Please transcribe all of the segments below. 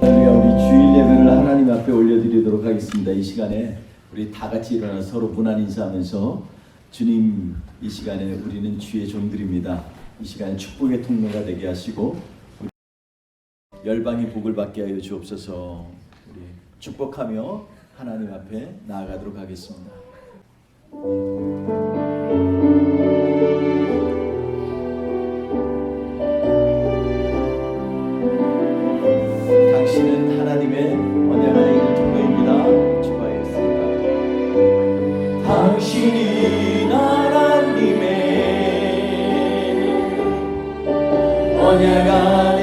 할렐루야. 우리 주일 예배를 하나님 앞에 올려드리도록 하겠습니다. 이 시간에 우리 다 같이 일어나 서로 문안 인사하면서 주님, 이 시간에 우리는 주의 종들입니다. 이 시간에 축복의 통로가 되게 하시고 열방이 복을 받게 하여 주옵소서. 우리 축복하며 하나님 앞에 나아가도록 하겠습니다. 당신은 하나님의 언약 안에 있는 통로입니다. 축복하겠습니다. 당신이 하나님의 언약 안에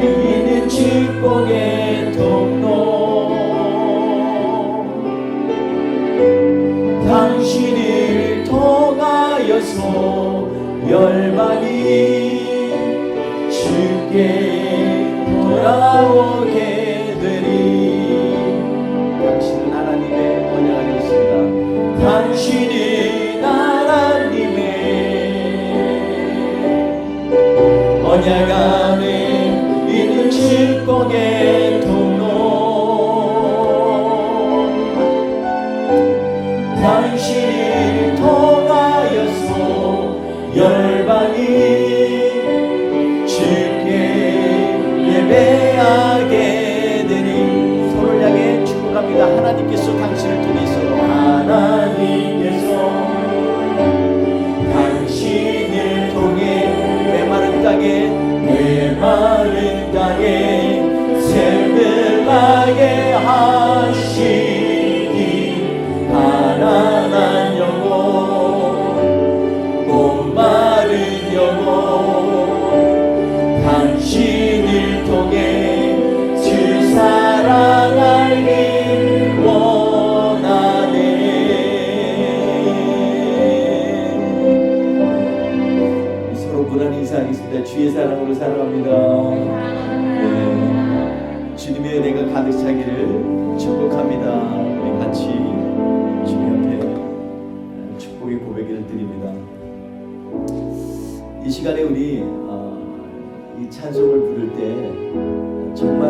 있는 축복의 통로, 당신을 통하여서 열방이 주께 돌아오게 되리. 당신은 하나님의 언약 안에 있습니다. 당신은 하나님의 언약 안에 있는 축복의 통로, 당신을 통하여서 열방이 예배하게 되니 서로를 향해 축복합니다. 하나님께서 당신을 통해서, 하나님께서 당신을 통해 메마른 땅에 샘을 나게 하시니, 가난한 영혼, 목마른 영혼, 당신을 통해 주 사랑 알길 원하네. 서로 문안 인사하겠습니다. 주의 사랑으로 사랑합니다. 네. 주님의 은혜가 가득 차기를 축복합니다. 우리 같이 주님 앞에 축복의 고백을 드립니다. 이 시간에 우리 이 찬송을 부를 때 정말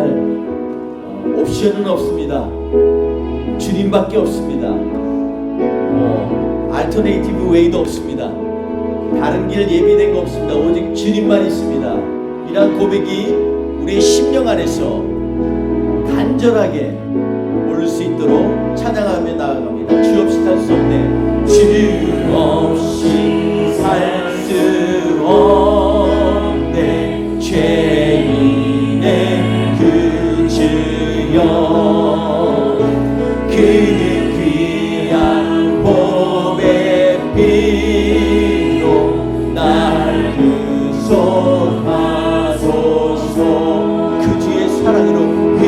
옵션은 없습니다. 주님밖에 없습니다. 알터네이티브 웨이도 없습니다. 다른 길 예비된 거 없습니다. 오직 주님만 있습니다. 이러한 고백이 우리의 심령 안에서 간절하게 오를 수 있도록 찬양하며 나아갑니다. 주 없이 살 수 없네. 주 없이 살 수 없네. 죄인의 그 주여, 그 귀한 보배 피로 날 구속하소서. 그 주의 사랑으로, 그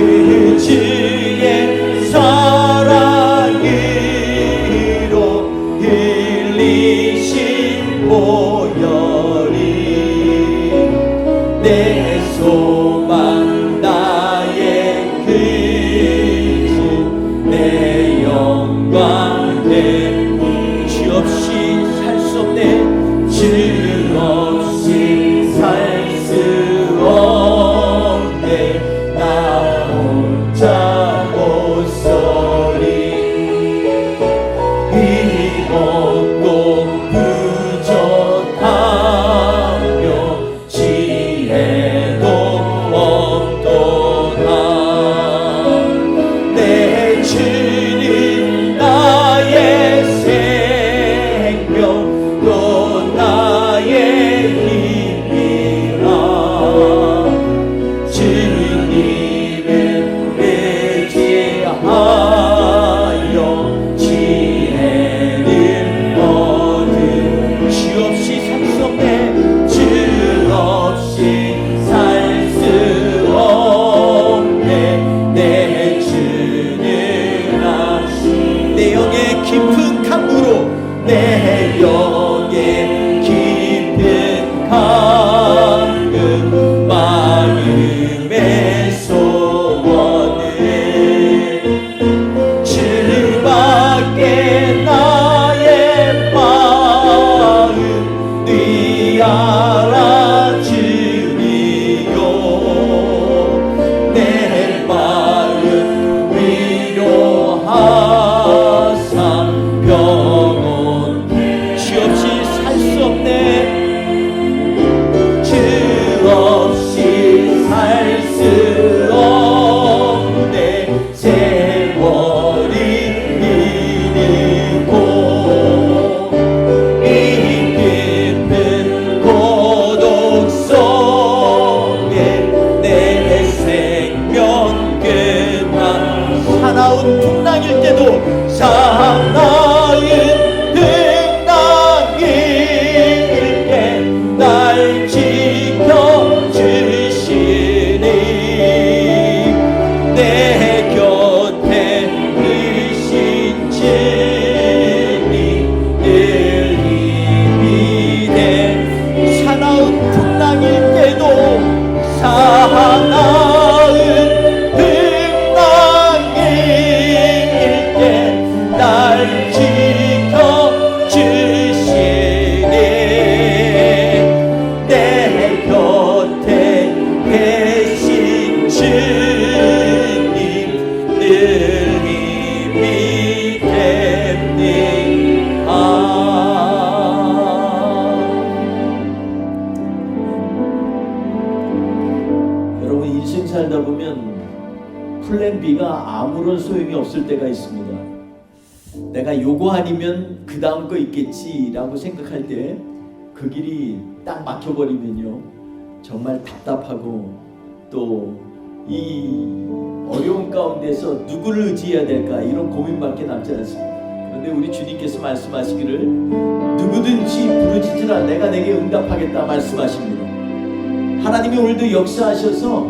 주의 사랑으로 흘리신 보혈이 내 소망, 나의 그주, 내 영광 되니. 주 없이 살 수 없네. 주 없이 살 수 없네. 나 혼자 못 서리. 힘없고 부족하며 지혜 없이 살 수 없네. 세월이 흐르고 이 깊은 고독 속에 내 생명 끝나 사나운 풍랑일 때도 사나운 풍랑일 때 날 지켜주시니 내 곁에 계신 주님 늘 힘이 돼. 사나운 풍랑일 때도 사나운 풍랑일 때 날 지켜주시니 내 곁에 계신 주님 늘 힘이 됩니다. 여러분, 인생 살다 보면 플랜 B가 아무런 소용이 없을 때가 있습니다. 내가 요거 아니면 그 다음 거 있겠지라고 생각할 때 그 길이 딱 막혀버리면요, 정말 답답하고 또 이 어려운 가운데서 누구를 의지해야 될까 이런 고민밖에 남지 않습니다. 그런데 우리 주님께서 말씀하시기를 누구든지 부르짖으라 내가 내게 응답하겠다 말씀하십니다. 하나님이 오늘도 역사하셔서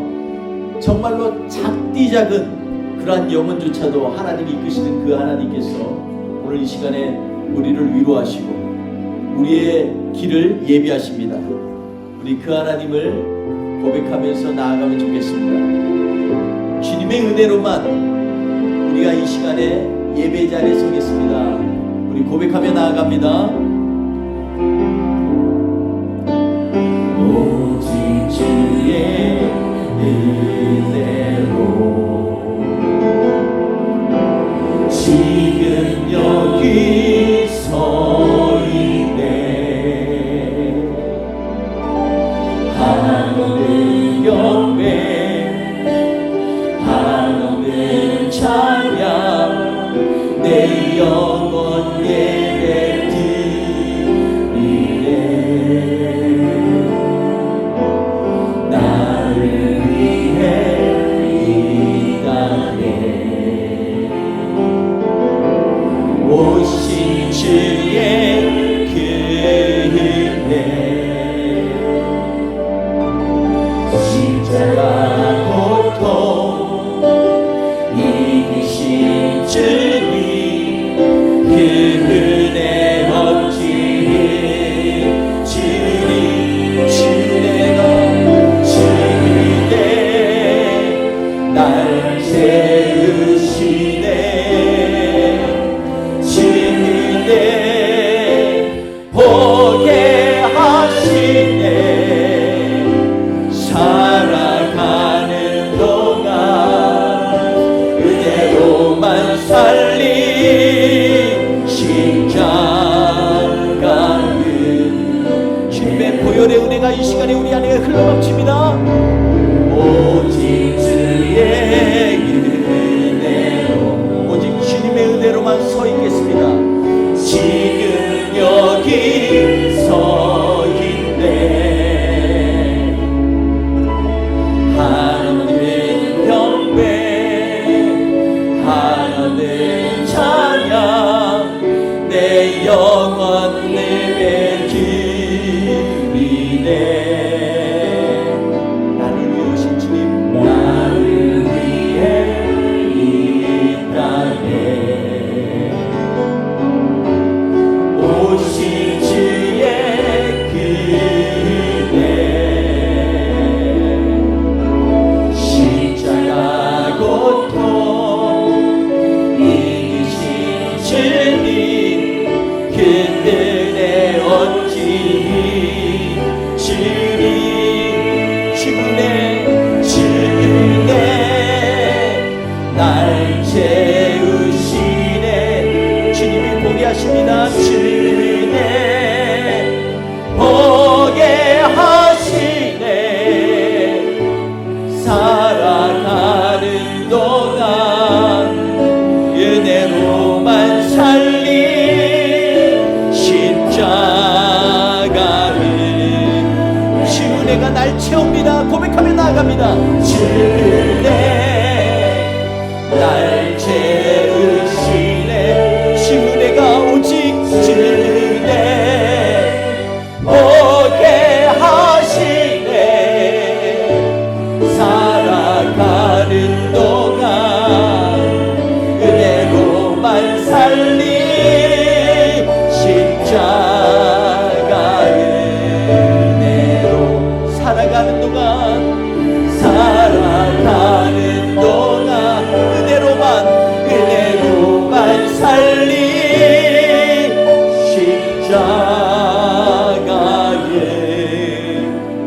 정말로 작디 작은 그러한 영혼조차도 하나님이 이끄시는 그 하나님께서 오늘 이 시간에 우리를 위로하시고 우리의 길을 예비하십니다. 우리 그 하나님을 고백하면서 나아가면 좋겠습니다. 주님의 은혜로만 우리가 이 시간에 예배 자리에 서겠습니다. 우리 고백하며 나아갑니다. 오직 주의 은혜로 지금 여기 서 있네. 한없는 경배 한없는 찬양 내 영혼 예배 드리네. 나를 위해 이 땅에 오신 주의 그 은혜 십자가 고통 이기신 주님 그 은혜 어찌 주님 주내가 주내 날 세우시네. 주내 보게 하시네. 살아가는 동안 은혜로만 살리 십자가는 주님의 보혈의 은혜가 이 시간에 우리 안에 흘러넘칩니다. 오직 주의 은혜로 오직 주님의 은혜로만 서 있겠습니다. 지금 여기 서 있네. 한없는 경배 한없는 찬양 내 영혼 예배 드리네. 나를 위해 오신 주님 나를 위해 이 땅에 은혜가 날 채웁니다. 고백하며 나아갑니다. 주는 날 채우시네. 주 은혜가 오직 주는 오게 하시네. 살아가는 동안 은혜로만 살리 십자가 은혜로 살아가는 동안 은혜로만 살리 십자가의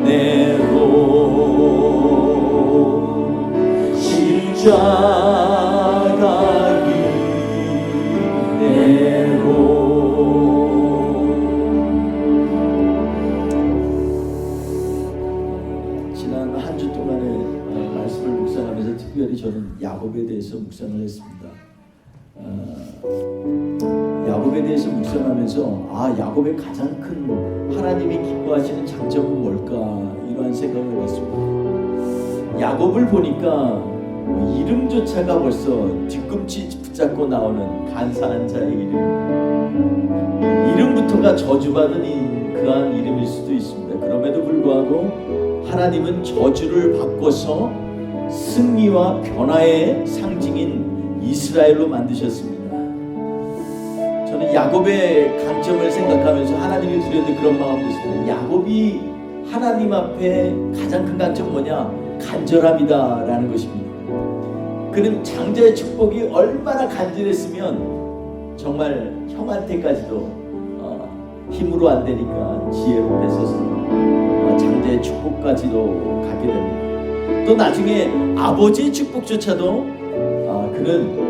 은혜로 십자가의 은혜로. 지난 한 주 동안의 말씀을 묵상하면서 특별히 저는 야곱에 대해서 묵상을 했습니다. 야곱에 대해서 묵상하면서 야곱의 가장 큰 하나님이 기뻐하시는 장점은 뭘까, 이러한 생각을 했습니다. 야곱을 보니까 이름조차가 벌써 뒤꿈치 붙잡고 나오는 간사한 자의 이름부터가 저주받은 그러한 이름일 수도 있습니다. 그럼에도 불구하고 하나님은 저주를 바꿔서 승리와 변화의 상징인 이스라엘로 만드셨습니다. 저는 야곱의 강점을 생각하면서 하나님을 드렸는데 그런 마음도 있습니다. 야곱이 하나님 앞에 가장 큰 강점은 뭐냐? 간절함이다 라는 것입니다. 그는 장자의 축복이 얼마나 간절했으면 정말 형한테까지도 힘으로 안 되니까 지혜로 뺏어서 장자의 축복까지도 갖게 됩니다. 또 나중에 아버지의 축복조차도 그는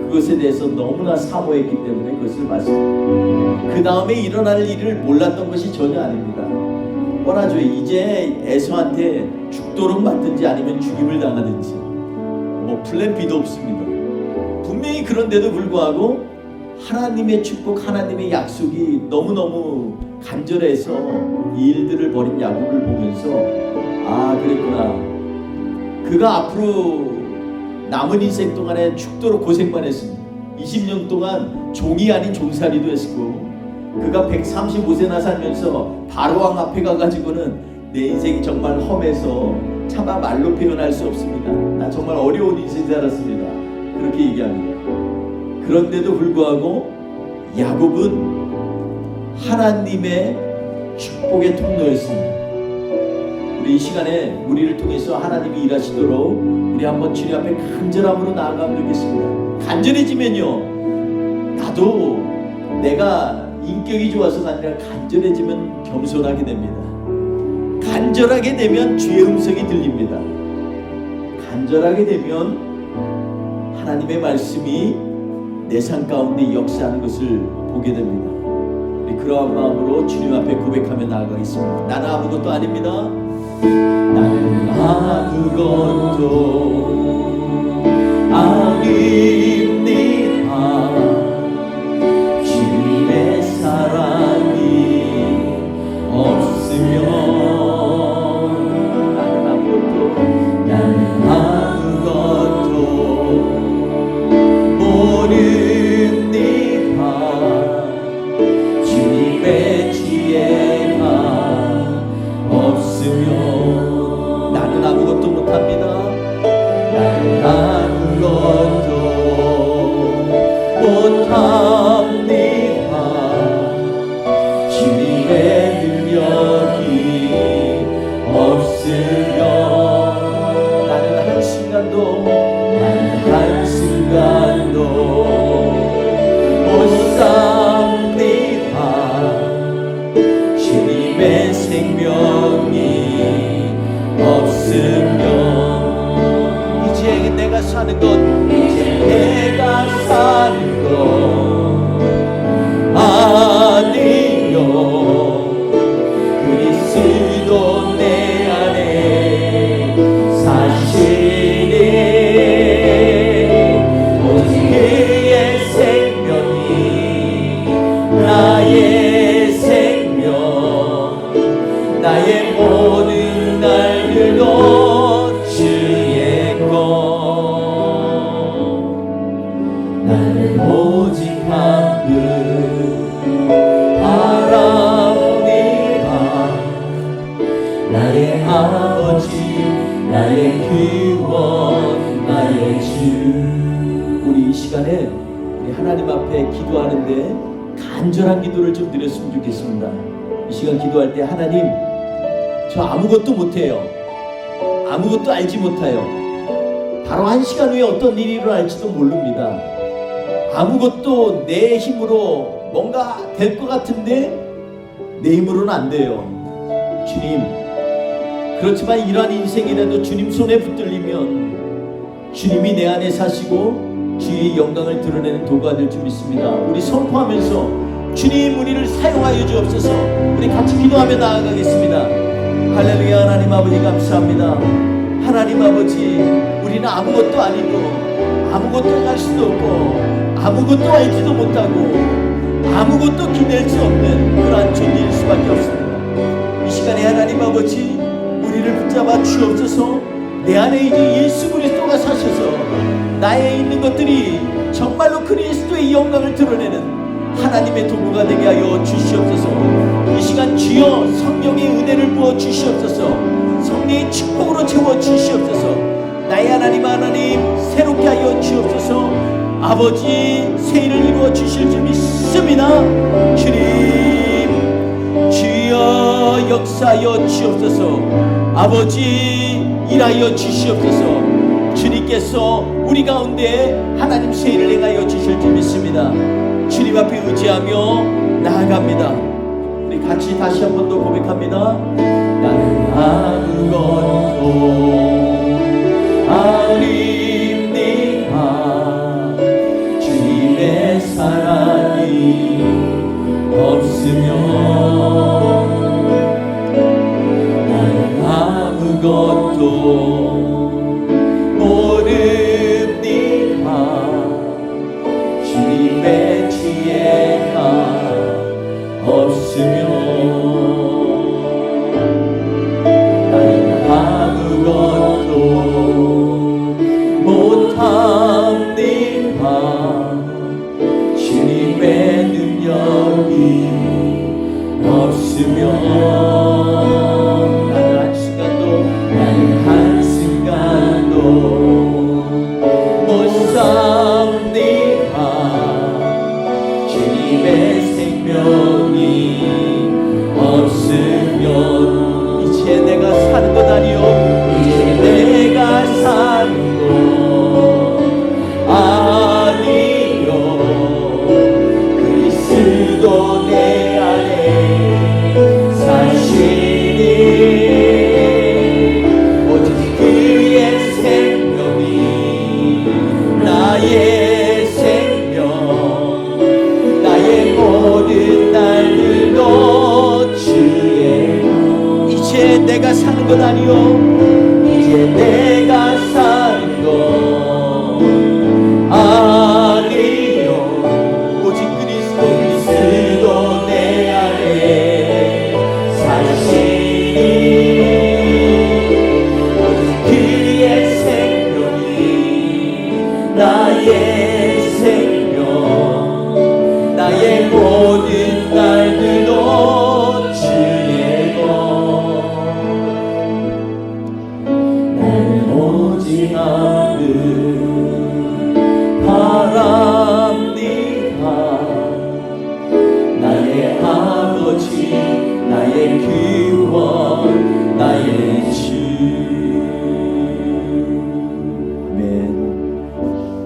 그것에 대해서 너무나 사모했기 때문에 그것을 말씀합니다. 그 다음에 일어날 일을 몰랐던 것이 전혀 아닙니다. 뻔하죠. 이제 에서한테 죽도록 맞든지 아니면 죽임을 당하든지 플랜 B도 없습니다. 분명히 그런데도 불구하고 하나님의 축복, 하나님의 약속이 너무너무 간절해서 이 일들을 벌인 야곱을 보면서 그랬구나. 그가 앞으로 남은 인생 동안에 죽도록 고생만 했습니다. 20년 동안 종이 아닌 종살이도 했고, 그가 135세나 살면서 바로왕 앞에 가가지고는 내 인생이 정말 험해서 차마 말로 표현할 수 없습니다. 나 정말 어려운 인생 살았습니다. 그렇게 얘기합니다. 그런데도 불구하고 야곱은 하나님의 축복의 통로였습니다. 우리 이 시간에 우리를 통해서 하나님이 일하시도록 우리 한번 주님 앞에 간절함으로 나아가면 되겠습니다. 간절해지면요, 나도 내가 인격이 좋아서가 아니라 간절해지면 겸손하게 됩니다. 간절하게 되면 주의 음성이 들립니다. 간절하게 되면 하나님의 말씀이 내 삶 가운데 역사하는 것을 보게 됩니다. 우리 그러한 마음으로 주님 앞에 고백하며 나아가겠습니다. 나는 아무것도 아닙니다. 나는 아무것도 아닙니다. 주님의 사랑이 없으면 나는 아무것도 모릅니다. 주님의 지혜가 없으면 나는 아무것도 못합니다. 나는 아무것도 못합니다. 주님의 능력이 없으면 나는 한순간도 못 삽니다. 주님의 생명이 없으면 이제 내가 사는 것 아니요, 그리스도 내 안에 사시니 오직 그의 생명이 나의 생명, 나의 나의 모든 날들도 주의 것. 나를 오직 한분 바라보니라. 나의 아버지, 나의 구원, 나의 주. 우리 이 시간에 우리 하나님 앞에 기도하는데 간절한 기도를 좀 드렸으면 좋겠습니다. 이 시간 기도할 때 하나님, 저 아무것도 못해요. 아무것도 알지 못해요. 바로 한 시간 후에 어떤 일이 일어날지도 모릅니다. 아무것도 내 힘으로 뭔가 될 것 같은데 내 힘으로는 안 돼요. 주님, 그렇지만 이러한 인생이라도 주님 손에 붙들리면 주님이 내 안에 사시고 주의 영광을 드러내는 도구가 될 줄 믿습니다. 우리 선포하면서 주님 우리를 사용하여 주옵소서. 우리 같이 기도하며 나아가겠습니다. 할렐루야. 하나님 아버지 감사합니다. 하나님 아버지, 우리는 아무것도 아니고 아무것도 할 수도 없고 아무것도 알지도 못하고 아무것도 기댈 수 없는 그러한 존재일 수밖에 없습니다. 이 시간에 하나님 아버지, 우리를 붙잡아 주옵소서. 내 안에 이제 예수 그리스도가 사셔서 나에 있는 것들이 정말로 그리스도의 영광을 드러내는 하나님의 도구가 되게 하여 주시옵소서. 이 시간 주여 성령의 은혜를 부어 주시옵소서. 성령의 축복으로 채워 주시옵소서. 나의 하나님, 하나님 새롭게 하여 주옵소서. 아버지 새 일을 이루어 주실 줄 믿습니다. 주님 주여 역사하여 주옵소서. 아버지 일하여 주시옵소서. 주님께서 우리 가운데 하나님 새 일을 행하여 주실 줄 믿습니다. 주님 앞에 의지하며 나아갑니다. 우리 같이 다시 한 번 더 고백합니다. 나는 아무것도 아닙니다. 주님의 사랑이 없으면 나는 아무것도 내가 사는 것 아니요, 이제 내가 사는 것 아니요, 오직 그리스도 내 안에 사시니 오직 그의 생명이 나의 생명, 나의 모든 날들도 바랍니다. 나의 아버지, 나의 구원, 나의 주. 아멘.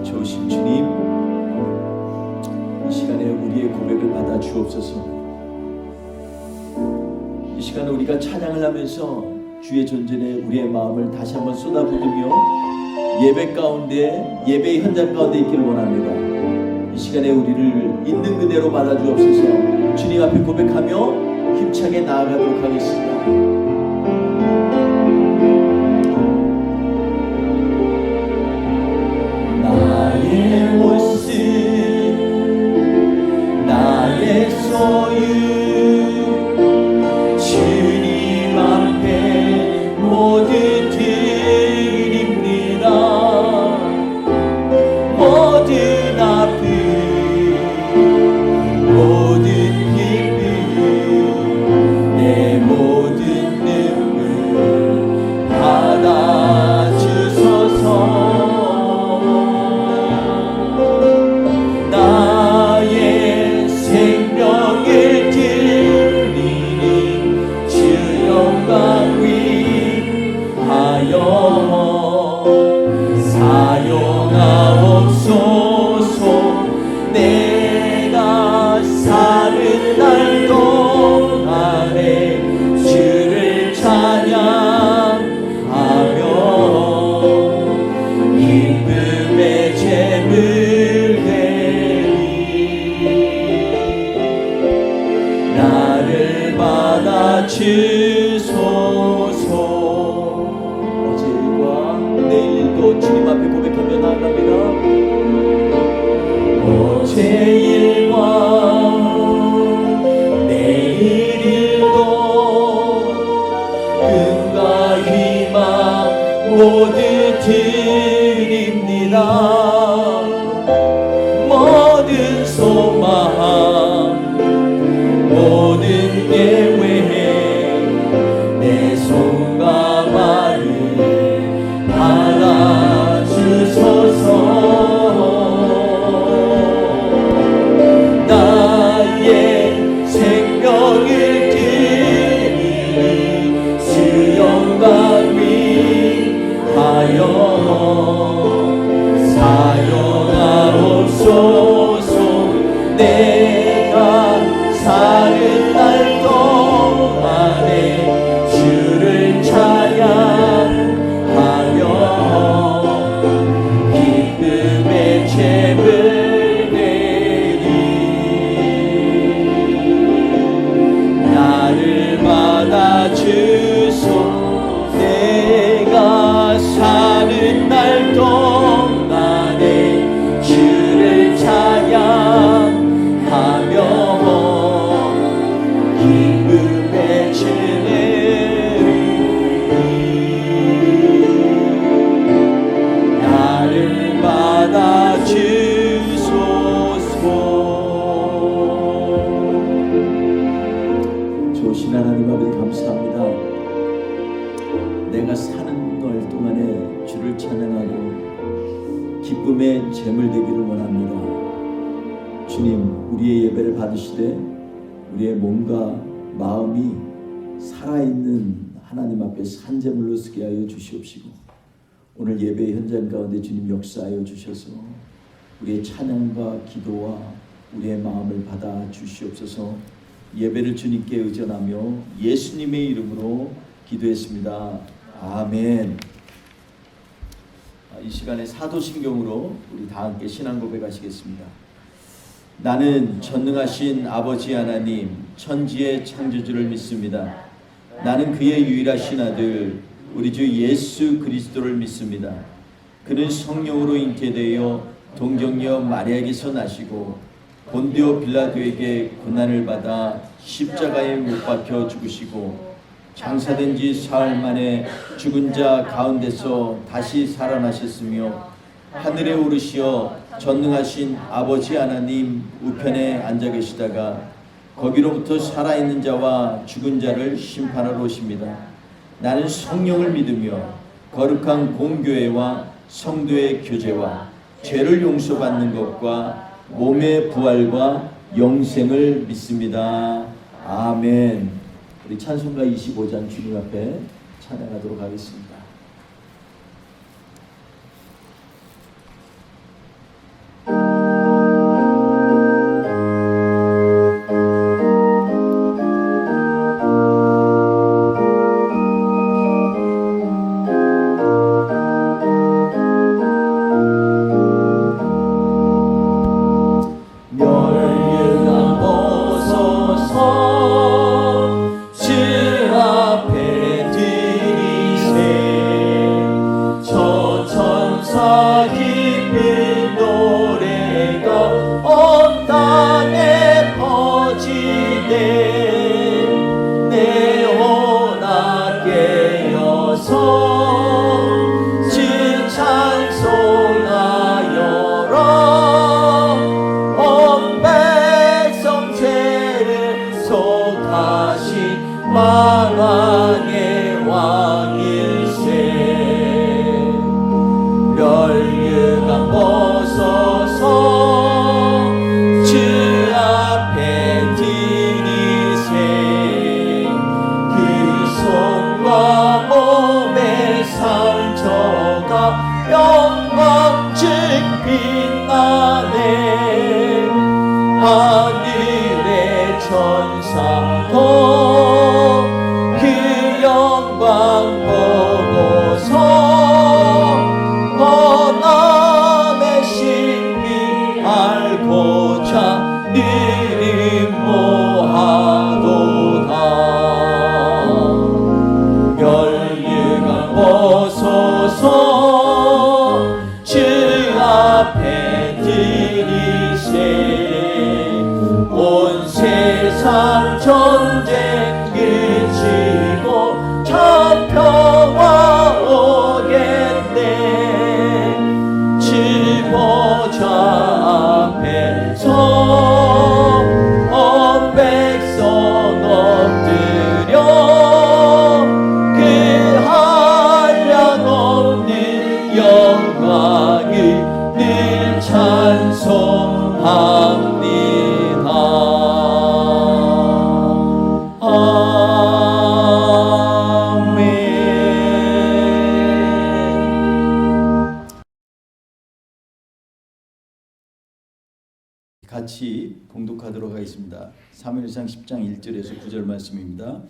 좋으신 주님, 이 시간에 우리의 고백을 받아 주옵소서. 이 시간에 우리가 찬양을 하면서 주의 존전에 우리의 마음을 다시 한번 쏟아부으며 예배 가운데, 예배의 현장 가운데 있기를 원합니다. 이 시간에 우리를 있는 그대로 받아주옵소서. 주님 앞에 고백하며 힘차게 나아가도록 하겠습니다. 나의 모습, 나의 소유, 주님 앞에 주님 앞에 고백하며 나아갑니다. 어제 일과 내일 일도 꿈과 희망 모두 드립니다. 모든 소망 모든 계획 내 손과 발을 받아주소서. 나의 생명을 드리니 주 영광 위하여 사용하옵소서. 내가 사는 날 동안에 주를 찬양하며 기쁨의 잼을 내리 나를 받아주소. 내가 사는 날 동안에 주를 찬양하며 기쁨의 잼을 나를 받아주소서. 좋으신 하나님 아버지 감사합니다. 내가 사는 날 동안에 주를 찬양하고 기쁨의 잼을 되기를 원합니다. 주님, 우리의 예배를 받으시되 우리의 몸과 마음이 살아있는 하나님 앞에 산재물로 쓰게 하여 주시옵시고, 오늘 예배 현장 가운데 주님 역사하여 주셔서 우리의 찬양과 기도와 우리의 마음을 받아 주시옵소서. 예배를 주님께 의존하며 예수님의 이름으로 기도했습니다. 아멘. 이 시간에 사도신경으로 우리 다 함께 신앙 고백하시겠습니다. 나는 전능하신 아버지 하나님 천지의 창조주를 믿습니다. 나는 그의 유일하신 아들 우리 주 예수 그리스도를 믿습니다. 그는 성령으로 잉태되어 동정녀 마리아에게서 나시고 본디오 빌라도에게 고난을 받아 십자가에 못 박혀 죽으시고 장사된 지 사흘 만에 죽은 자 가운데서 다시 살아나셨으며 하늘에 오르시어 전능하신 아버지 하나님 우편에 앉아 계시다가 거기로부터 살아있는 자와 죽은 자를 심판하러 오십니다. 나는 성령을 믿으며 거룩한 공교회와 성도의 교제와 죄를 용서받는 것과 몸의 부활과 영생을 믿습니다. 아멘. 우리 찬송가 25장 주님 앞에 찬양하도록 하겠습니다. 만왕의 왕일세 멸류관 벗어서 주 앞에 드리세 그 손과 몸에 같이 봉독하도록 하겠습니다. 사무엘상 10장 1절에서 9절 말씀입니다.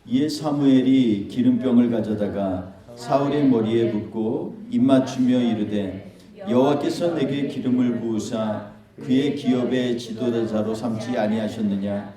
이에 사무엘이 기름병을 가져다가 사울의 머리에 붓고 입맞추며 이르되 여호와께서 내게 기름을 부으사 그의 기업의 지도자로 삼지 아니하셨느냐.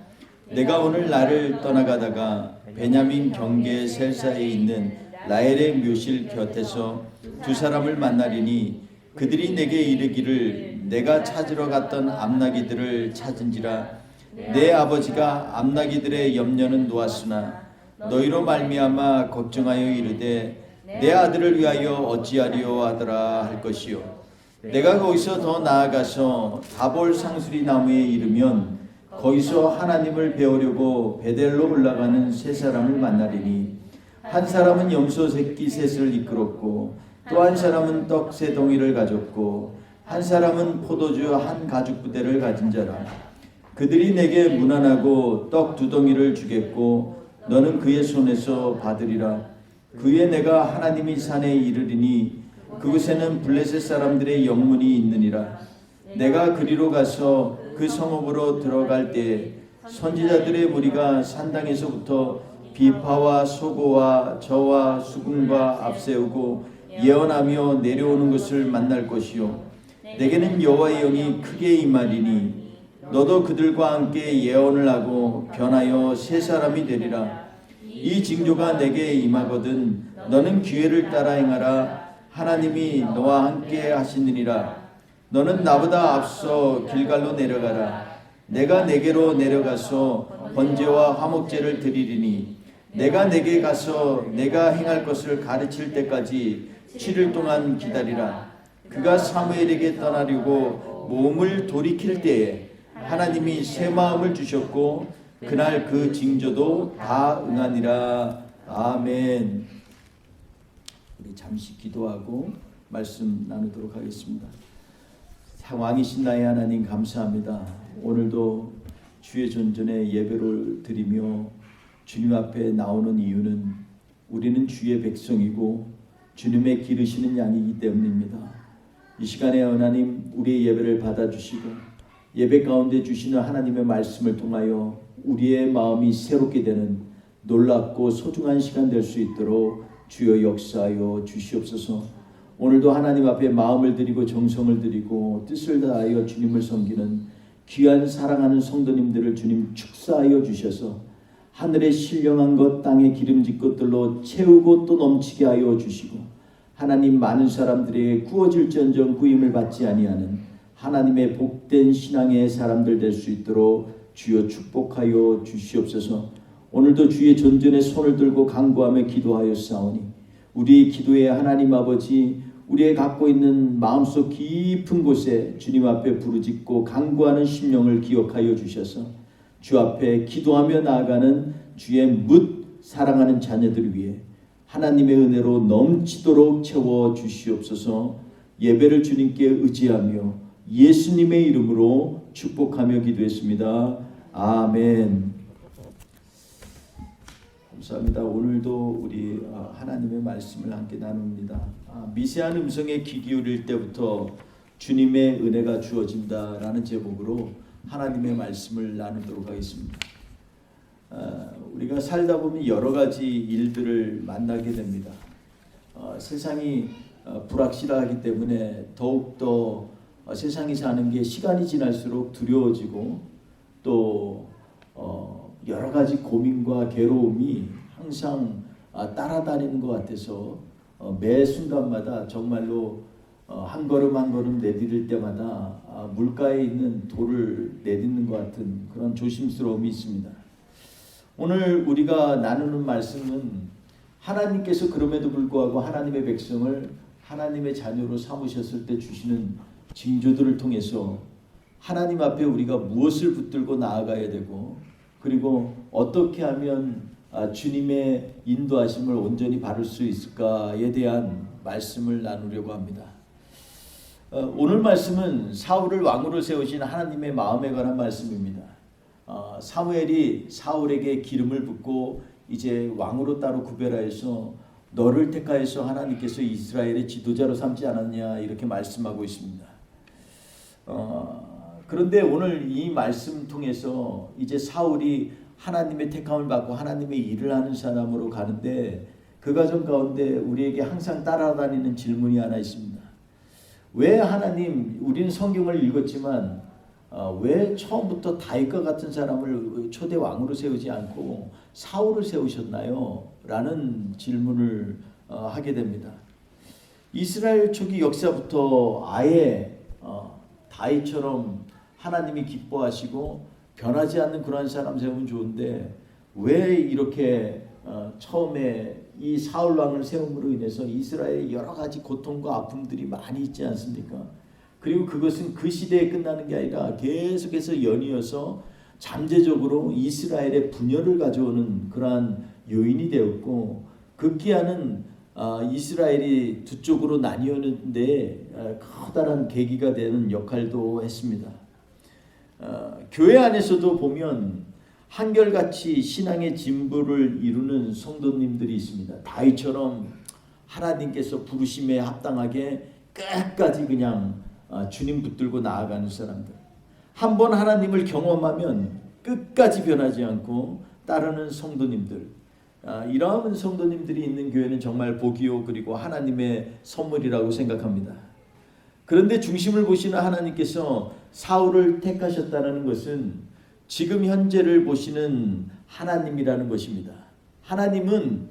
내가 오늘 나를 떠나가다가 베냐민 경계 셀사에 있는 라헬의 묘실 곁에서 두 사람을 만나리니 그들이 내게 이르기를 내가 찾으러 갔던 암나기들을 찾은지라. 내 아버지가 암나기들의 염려는 놓았으나 너희로 말미암아 걱정하여 이르되 내 아들을 위하여 어찌하리요 하더라 할 것이요. 내가 거기서 더 나아가서 다볼 상수리 나무에 이르면 거기서 하나님을 배우려고 베델로 올라가는 세 사람을 만나리니 한 사람은 염소 새끼 셋을 이끌었고 또 한 사람은 떡 세 덩이를 가졌고 한 사람은 포도주 한 가죽 부대를 가진 자라. 그들이 내게 문안하고 떡 두 덩이를 주겠고 너는 그의 손에서 받으리라. 그에 내가 하나님이 산에 이르리니 그곳에는 블레셋 사람들의 영문이 있느니라. 내가 그리로 가서 그 성읍으로 들어갈 때에 선지자들의 무리가 산당에서부터 비파와 소고와 저와 수금과 앞세우고 예언하며 내려오는 것을 만날 것이요. 내게는 여호와의 영이 크게 임하리니 너도 그들과 함께 예언을 하고 변하여 세 사람이 되리라. 이 징조가 내게 임하거든 너는 기회를 따라 행하라. 하나님이 너와 함께 하시느니라. 너는 나보다 앞서 길갈로 내려가라. 내가 내게로 내려가서 번제와 화목제를 드리리니 내가 내게 가서 내가 행할 것을 가르칠 때까지 7일 동안 기다리라. 그가 사무엘에게 떠나려고 몸을 돌이킬 때에 하나님이 새 마음을 주셨고 그날 그 징조도 다 응하니라. 아멘. 우리 잠시 기도하고 말씀 나누도록 하겠습니다. 왕이신 나의 하나님 감사합니다. 오늘도 주의 전전에 예배를 드리며 주님 앞에 나오는 이유는 우리는 주의 백성이고 주님의 기르시는 양이기 때문입니다. 이 시간에 하나님 우리의 예배를 받아주시고 예배 가운데 주시는 하나님의 말씀을 통하여 우리의 마음이 새롭게 되는 놀랍고 소중한 시간 될 수 있도록 주여 역사하여 주시옵소서. 오늘도 하나님 앞에 마음을 드리고 정성을 드리고 뜻을 다하여 주님을 섬기는 귀한 사랑하는 성도님들을 주님 축사하여 주셔서 하늘의 신령한 것 땅의 기름진 것들로 채우고 또 넘치게 하여 주시고 하나님 많은 사람들에게 구워질지언정 구임을 받지 아니하는 하나님의 복된 신앙의 사람들 될 수 있도록 주여 축복하여 주시옵소서. 오늘도 주의 전전에 손을 들고 간구하며 기도하여 싸우니 우리의 기도에 하나님 아버지 우리의 갖고 있는 마음속 깊은 곳에 주님 앞에 부르짖고 간구하는 심령을 기억하여 주셔서 주 앞에 기도하며 나아가는 주의 묻 사랑하는 자녀들 위해 하나님의 은혜로 넘치도록 채워 주시옵소서. 예배를 주님께 의지하며 예수님의 이름으로 축복하며 기도했습니다. 아멘. 감사합니다. 오늘도 우리 하나님의 말씀을 함께 나눕니다. 미세한 음성에 귀 기울일 때부터 주님의 은혜가 주어진다라는 제목으로 하나님의 말씀을 나누도록 하겠습니다. 우리가 살다 보면 여러 가지 일들을 만나게 됩니다. 세상이 불확실하기 때문에 더욱더 세상이 사는 게 시간이 지날수록 두려워지고 또 여러 가지 고민과 괴로움이 항상 따라다니는 것 같아서 매 순간마다 정말로 한 걸음 한 걸음 내디딜 때마다 물가에 있는 돌을 내딛는 것 같은 그런 조심스러움이 있습니다. 오늘 우리가 나누는 말씀은 하나님께서 그럼에도 불구하고 하나님의 백성을 하나님의 자녀로 삼으셨을 때 주시는 징조들을 통해서 하나님 앞에 우리가 무엇을 붙들고 나아가야 되고 그리고 어떻게 하면 주님의 인도하심을 온전히 받을 수 있을까에 대한 말씀을 나누려고 합니다. 오늘 말씀은 사울을 왕으로 세우신 하나님의 마음에 관한 말씀입니다. 사무엘이 사울에게 기름을 붓고 이제 왕으로 따로 구별하여서 너를 택하여서 하나님께서 이스라엘의 지도자로 삼지 않았냐 이렇게 말씀하고 있습니다. 그런데 오늘 이 말씀 통해서 이제 사울이 하나님의 택함을 받고 하나님의 일을 하는 사람으로 가는데 그 과정 가운데 우리에게 항상 따라다니는 질문이 하나 있습니다. 왜 하나님, 우리는 성경을 읽었지만 왜 처음부터 다윗과 같은 사람을 초대 왕으로 세우지 않고 사울을 세우셨나요? 라는 질문을 하게 됩니다. 이스라엘 초기 역사부터 아예 다윗처럼 하나님이 기뻐하시고 변하지 않는 그러한 사람 세우면 좋은데 왜 이렇게 처음에 이 사울 왕을 세움으로 인해서 이스라엘에 여러 가지 고통과 아픔들이 많이 있지 않습니까? 그리고 그것은 그 시대에 끝나는 게 아니라 계속해서 연이어서 잠재적으로 이스라엘의 분열을 가져오는 그러한 요인이 되었고, 급기야는 이스라엘이 두 쪽으로 나뉘었는데 커다란 계기가 되는 역할도 했습니다. 교회 안에서도 보면 한결같이 신앙의 진보를 이루는 성도님들이 있습니다. 다윗처럼 하나님께서 부르심에 합당하게 끝까지 그냥 주님 붙들고 나아가는 사람들. 한번 하나님을 경험하면 끝까지 변하지 않고 따르는 성도님들. 이러한 성도님들이 있는 교회는 정말 복이요 그리고 하나님의 선물이라고 생각합니다. 그런데 중심을 보시는 하나님께서 사울을 택하셨다는 것은 지금 현재를 보시는 하나님이라는 것입니다. 하나님은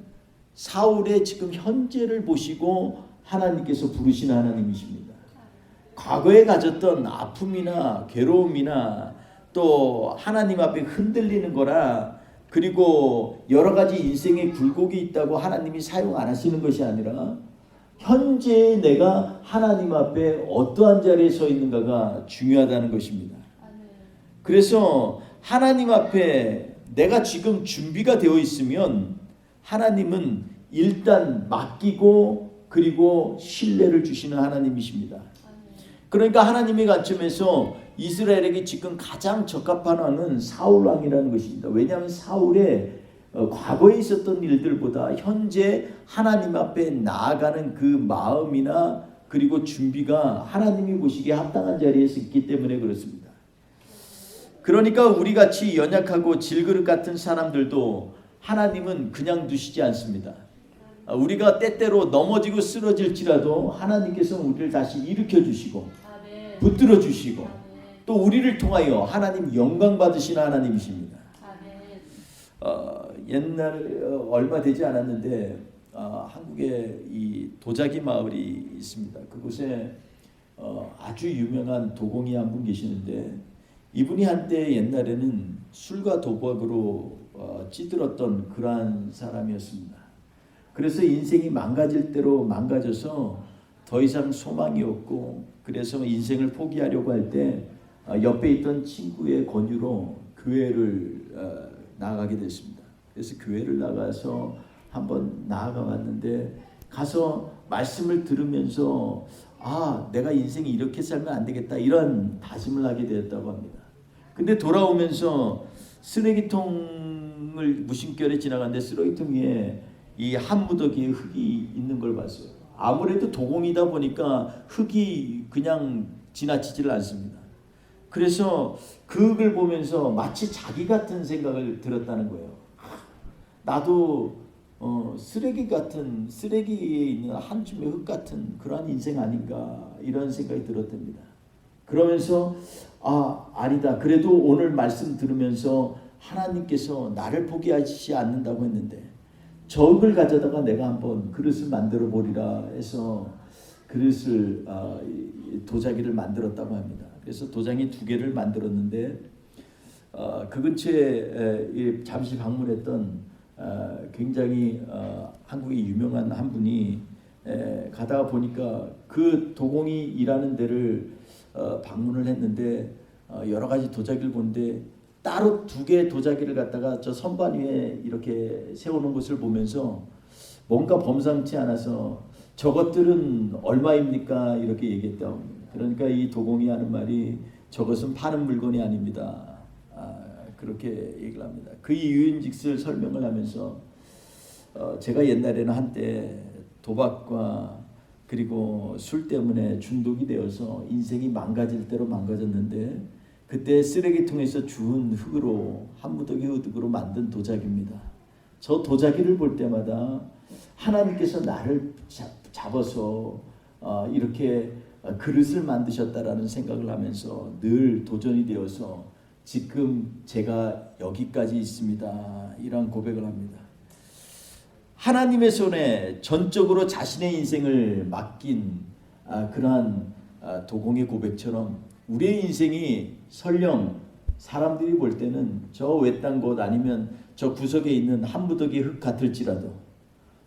사울의 지금 현재를 보시고 하나님께서 부르시는 하나님이십니다. 과거에 가졌던 아픔이나 괴로움이나 또 하나님 앞에 흔들리는 거라, 그리고 여러 가지 인생의 굴곡이 있다고 하나님이 사용 안 하시는 것이 아니라 현재 내가 하나님 앞에 어떠한 자리에 서 있는가가 중요하다는 것입니다. 그래서 하나님 앞에 내가 지금 준비가 되어 있으면 하나님은 일단 맡기고 그리고 신뢰를 주시는 하나님이십니다. 그러니까 하나님의 관점에서 이스라엘에게 지금 가장 적합한 왕은 사울 왕이라는 것입니다. 왜냐하면 사울의 과거에 있었던 일들보다 현재 하나님 앞에 나아가는 그 마음이나 그리고 준비가 하나님이 보시기에 합당한 자리에 있기 때문에 그렇습니다. 그러니까 우리같이 연약하고 질그릇 같은 사람들도 하나님은 그냥 두시지 않습니다. 우리가 때때로 넘어지고 쓰러질지라도 하나님께서 우리를 다시 일으켜 주시고 붙들어 주시고 또 우리를 통하여 하나님 영광 받으시는 하나님이십니다. 옛날 얼마 되지 않았는데 한국에 이 도자기 마을이 있습니다. 그곳에 아주 유명한 도공이 한 분 계시는데 이분이 한때 옛날에는 술과 도박으로 찌들었던 그러한 사람이었습니다. 그래서 인생이 망가질 대로 망가져서 더 이상 소망이 없고, 그래서 인생을 포기하려고 할 때 옆에 있던 친구의 권유로 교회를 나가게 됐습니다. 그래서 교회를 나가서 한번 나아가 봤는데, 가서 말씀을 들으면서 내가 인생이 이렇게 살면 안 되겠다 이런 다짐을 하게 되었다고 합니다. 근데 돌아오면서 쓰레기통을 무심결에 지나갔는데 쓰레기통 위에 이 한 무더기에 흙이 있는 걸 봤어요. 아무래도 도공이다 보니까 흙이 그냥 지나치질 않습니다. 그래서 그 흙을 보면서 마치 자기 같은 생각을 들었다는 거예요. 나도 쓰레기에 있는 한 줌의 흙 같은 그러한 인생 아닌가 이런 생각이 들었답니다. 그러면서 아니다. 그래도 오늘 말씀 들으면서 하나님께서 나를 포기하지 않는다고 했는데 저흙을 가져다가 내가 한번 그릇을 만들어 보리라 해서 그릇을 도자기를 만들었다고 합니다. 그래서 도자기 2개를 만들었는데 그 근처에 잠시 방문했던 굉장히 한국의 유명한 한 분이 가다가 보니까 그 도공이 일하는 데를 방문을 했는데 여러 가지 도자기를 보는데 따로 2개의 도자기를 갖다가 저 선반 위에 이렇게 세우는 것을 보면서 뭔가 범상치 않아서 저것들은 얼마입니까? 이렇게 얘기했다고 합니다. 그러니까 이 도공이 하는 말이 저것은 파는 물건이 아닙니다. 그렇게 얘기를 합니다. 그 이유인즉슨 설명을 하면서 제가 옛날에는 한때 도박과 그리고 술 때문에 중독이 되어서 인생이 망가질 대로 망가졌는데 그때 쓰레기통에서 주운 흙으로 한 무더기 흙으로 만든 도자기입니다. 저 도자기를 볼 때마다 하나님께서 나를 잡아서 이렇게 그릇을 만드셨다라는 생각을 하면서 늘 도전이 되어서 지금 제가 여기까지 있습니다. 이런 고백을 합니다. 하나님의 손에 전적으로 자신의 인생을 맡긴 그러한 도공의 고백처럼 우리의 인생이 설령 사람들이 볼 때는 저 외딴 곳 아니면 저 구석에 있는 한 무더기 흙 같을지라도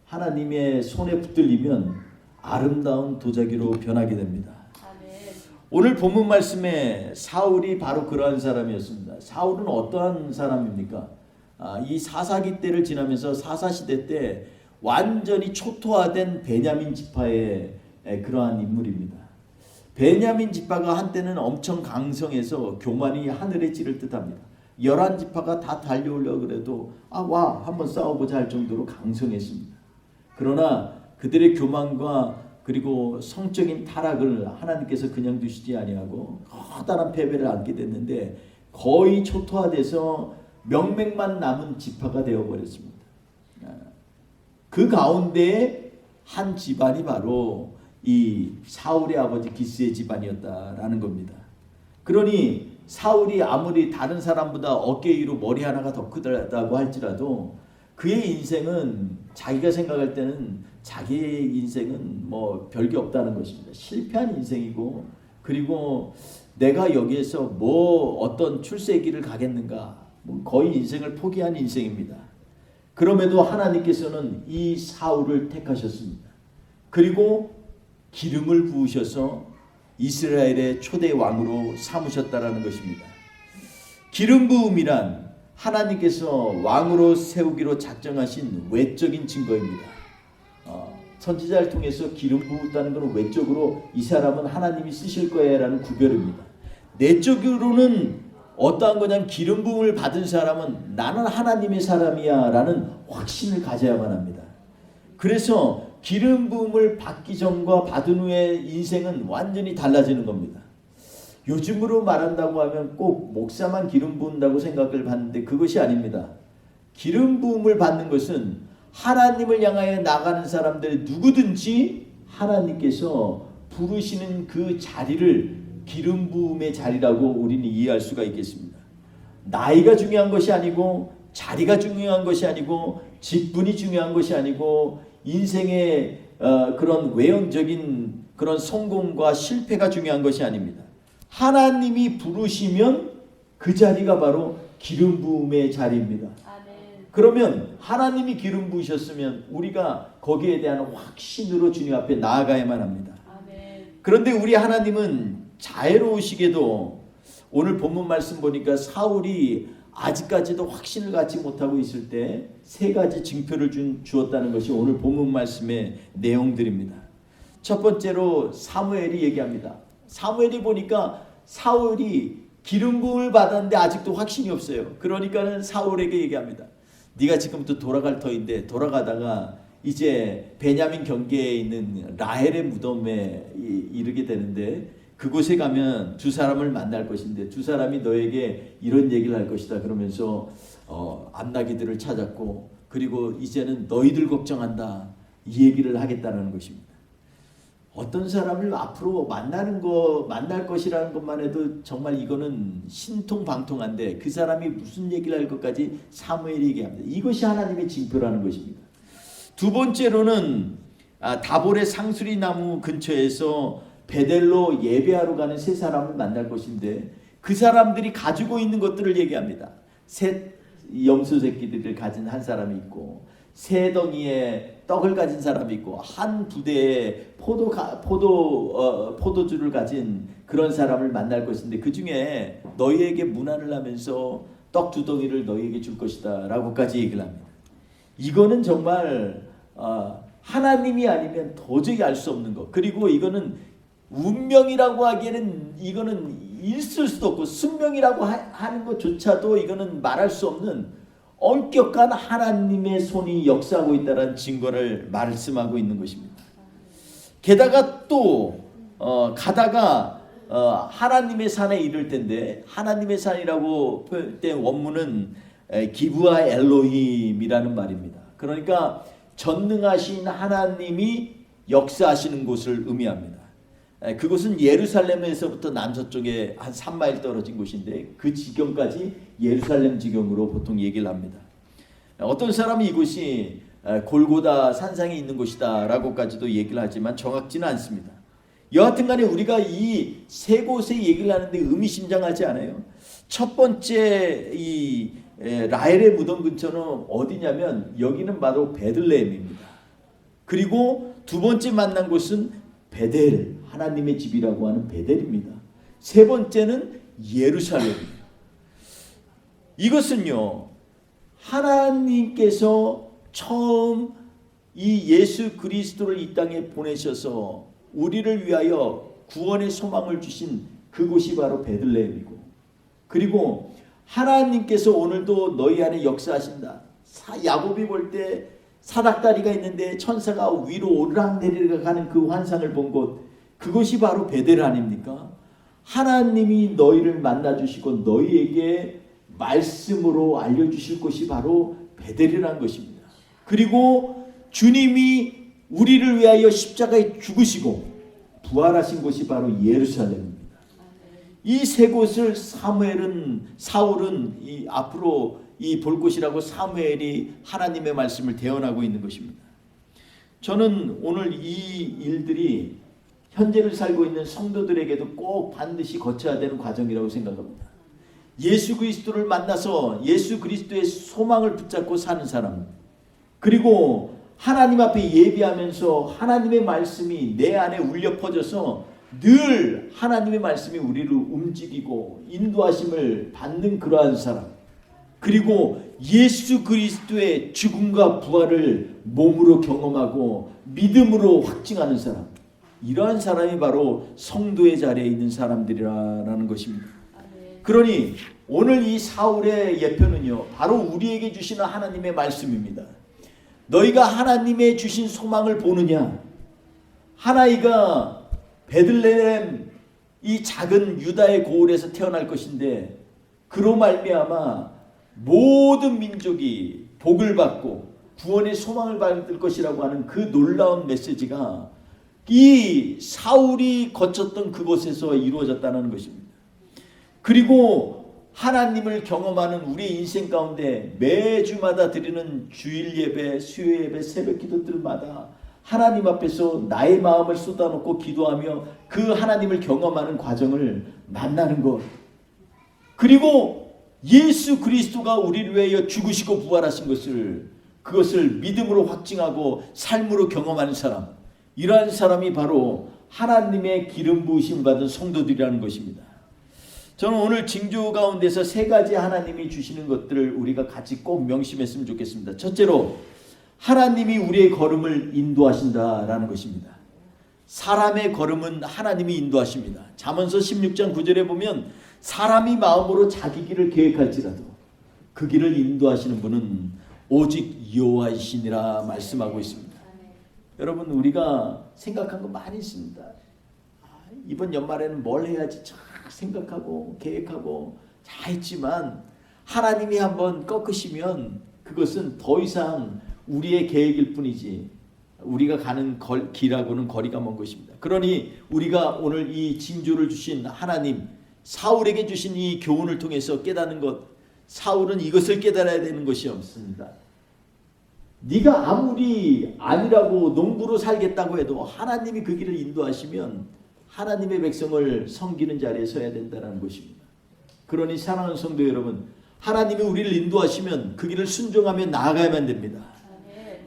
하나님의 손에 붙들리면 아름다운 도자기로 변하게 됩니다. 오늘 본문 말씀에 사울이 바로 그러한 사람이었습니다. 사울은 어떠한 사람입니까? 이 사사기 때를 지나면서 사사시대 때 완전히 초토화된 베냐민 지파의 그러한 인물입니다. 베냐민 지파가 한때는 엄청 강성해서 교만이 하늘에 찌를 듯합니다. 11지파가 다 달려오려고 그래도 와 한번 싸워보자 할 정도로 강성했습니다. 그러나 그들의 교만과 그리고 성적인 타락을 하나님께서 그냥 두시지 아니하고 커다란 패배를 안게 됐는데 거의 초토화돼서 명맥만 남은 지파가 되어버렸습니다. 그 가운데 한 집안이 바로 이 사울의 아버지 기스의 집안이었다라는 겁니다. 그러니 사울이 아무리 다른 사람보다 어깨 위로 머리 하나가 더 크다고 할지라도 그의 인생은 자기가 생각할 때는 자기의 인생은 뭐 별게 없다는 것입니다. 실패한 인생이고 그리고 내가 여기에서 뭐 어떤 출세기를 가겠는가 거의 인생을 포기한 인생입니다. 그럼에도 하나님께서는 이 사울을 택하셨습니다. 그리고 기름을 부으셔서 이스라엘의 초대 왕으로 삼으셨다라는 것입니다. 기름 부음이란 하나님께서 왕으로 세우기로 작정하신 외적인 증거입니다. 선지자를 통해서 기름 부었다는 것은 외적으로 이 사람은 하나님이 쓰실 거야라는 구별입니다. 내적으로는 어떠한 거냐면 기름 부음을 받은 사람은 나는 하나님의 사람이야 라는 확신을 가져야만 합니다. 그래서 기름 부음을 받기 전과 받은 후의 인생은 완전히 달라지는 겁니다. 요즘으로 말한다고 하면 꼭 목사만 기름 부은다고 생각을 받는데 그것이 아닙니다. 기름 부음을 받는 것은 하나님을 향하여 나가는 사람들 누구든지 하나님께서 부르시는 그 자리를 기름 부음의 자리라고 우리는 이해할 수가 있겠습니다. 나이가 중요한 것이 아니고 자리가 중요한 것이 아니고 직분이 중요한 것이 아니고 인생의 그런 외형적인 그런 성공과 실패가 중요한 것이 아닙니다. 하나님이 부르시면 그 자리가 바로 기름 부음의 자리입니다. 그러면 하나님이 기름 부으셨으면 우리가 거기에 대한 확신으로 주님 앞에 나아가야만 합니다. 그런데 우리 하나님은 자애로우시게도 오늘 본문 말씀 보니까 사울이 아직까지도 확신을 갖지 못하고 있을 때 세 가지 징표를 주었다는 것이 오늘 본문 말씀의 내용들입니다. 첫 번째로 사무엘이 얘기합니다. 사무엘이 보니까 사울이 기름 부음을 받았는데 아직도 확신이 없어요. 그러니까는 사울에게 얘기합니다. 네가 지금부터 돌아갈 터인데 돌아가다가 이제 베냐민 경계에 있는 라헬의 무덤에 이르게 되는데 그곳에 가면 두 사람을 만날 것인데 두 사람이 너에게 이런 얘기를 할 것이다. 그러면서 암나기들을 찾았고 그리고 이제는 너희들 걱정한다. 이 얘기를 하겠다는 것입니다. 어떤 사람을 앞으로 만날 것이라는 것만 해도 정말 이거는 신통방통한데 그 사람이 무슨 얘기를 할 것까지 사무엘이 얘기합니다. 이것이 하나님의 징표라는 것입니다. 두 번째로는 다볼의 상수리 나무 근처에서 베델로 예배하러 가는 세 사람을 만날 것인데 그 사람들이 가지고 있는 것들을 얘기합니다. 셋 염소 새끼들을 가진 한 사람이 있고 세 덩이의 떡을 가진 사람이 있고 한 부대에 포도주를 가진 그런 사람을 만날 것인데 그 중에 너희에게 문안을 하면서 떡 두 덩이를 너희에게 줄 것이다 라고까지 얘기를 합니다. 이거는 정말 하나님이 아니면 도저히 알 수 없는 것. 그리고 이거는 운명이라고 하기에는 이거는 있을 수도 없고 순명이라고 하는 것조차도 이거는 말할 수 없는 엄격한 하나님의 손이 역사하고 있다는 증거를 말씀하고 있는 것입니다. 게다가 또 가다가 하나님의 산에 이를 텐데, 하나님의 산이라고 표현된 원문은 기브아 엘로힘이라는 말입니다. 그러니까 전능하신 하나님이 역사하시는 곳을 의미합니다. 그곳은 예루살렘에서부터 남서쪽에 한 3마일 떨어진 곳인데 그 지경까지 예루살렘 지경으로 보통 얘기를 합니다. 어떤 사람이 이곳이 골고다 산상에 있는 곳이다 라고까지도 얘기를 하지만 정확지는 않습니다. 여하튼 간에 우리가 이 세 곳의 얘기를 하는데 의미심장하지 않아요? 첫 번째 이 라헬의 무덤 근처는 어디냐면 여기는 바로 베들레헴입니다. 그리고 두 번째 만난 곳은 베델, 하나님의 집이라고 하는 베델입니다. 세 번째는 예루살렘입니다. 이것은요, 하나님께서 처음 이 예수 그리스도를 이 땅에 보내셔서 우리를 위하여 구원의 소망을 주신 그곳이 바로 베들레헴이고, 그리고 하나님께서 오늘도 너희 안에 역사하신다. 야곱이 볼 때 사닥다리가 있는데 천사가 위로 오르락내리락 하는 그 환상을 본 곳, 그것이 바로 베델 아닙니까? 하나님이 너희를 만나주시고 너희에게 말씀으로 알려주실 곳이 바로 베델이라는 것입니다. 그리고 주님이 우리를 위하여 십자가에 죽으시고 부활하신 곳이 바로 예루살렘입니다. 이 세 곳을 사울은 앞으로 볼 곳이라고 사무엘이 하나님의 말씀을 대언하고 있는 것입니다. 저는 오늘 이 일들이 현재를 살고 있는 성도들에게도 꼭 반드시 거쳐야 되는 과정이라고 생각합니다. 예수 그리스도를 만나서 예수 그리스도의 소망을 붙잡고 사는 사람, 그리고 하나님 앞에 예비하면서 하나님의 말씀이 내 안에 울려 퍼져서 늘 하나님의 말씀이 우리를 움직이고 인도하심을 받는 그러한 사람, 그리고 예수 그리스도의 죽음과 부활을 몸으로 경험하고 믿음으로 확증하는 사람, 이러한 사람이 바로 성도의 자리에 있는 사람들이라는 것입니다. 그러니 오늘 이 사울의 예표는요, 바로 우리에게 주시는 하나님의 말씀입니다. 너희가 하나님의 주신 소망을 보느냐? 하나이가 베들레헴 이 작은 유다의 고을에서 태어날 것인데 그로 말미암아 모든 민족이 복을 받고 구원의 소망을 받을 것이라고 하는 그 놀라운 메시지가 이 사울이 거쳤던 그곳에서 이루어졌다는 것입니다. 그리고 하나님을 경험하는 우리의 인생 가운데 매주마다 드리는 주일 예배, 수요 예배, 새벽 기도들마다 하나님 앞에서 나의 마음을 쏟아놓고 기도하며 그 하나님을 경험하는 과정을 만나는 것, 그리고 예수 그리스도가 우리를 위하여 죽으시고 부활하신 그것을 믿음으로 확증하고 삶으로 경험하는 사람, 이러한 사람이 바로 하나님의 기름 부으심 받은 성도들이라는 것입니다. 저는 오늘 징조 가운데서 세 가지 하나님이 주시는 것들을 우리가 같이 꼭 명심했으면 좋겠습니다. 첫째로 하나님이 우리의 걸음을 인도하신다라는 것입니다. 사람의 걸음은 하나님이 인도하십니다. 잠언서 16장 9절에 보면 사람이 마음으로 자기 길을 계획할지라도 그 길을 인도하시는 분은 오직 여호와이시니라 말씀하고 있습니다. 여러분, 우리가 생각한 거 많이 있습니다. 이번 연말에는 뭘 해야지 참 생각하고 계획하고 다 했지만 하나님이 한번 꺾으시면 그것은 더 이상 우리의 계획일 뿐이지 우리가 가는 길하고는 거리가 먼 것입니다. 그러니 우리가 오늘 이 징조를 주신 하나님, 사울에게 주신 이 교훈을 통해서 깨닫는 것, 사울은 이것을 깨달아야 되는 것이 없습니다. 네가 아무리 아니라고 농부로 살겠다고 해도 하나님이 그 길을 인도하시면 하나님의 백성을 섬기는 자리에 서야 된다는 것입니다. 그러니 사랑하는 성도 여러분, 하나님이 우리를 인도하시면 그 길을 순종하며 나아가야만 됩니다.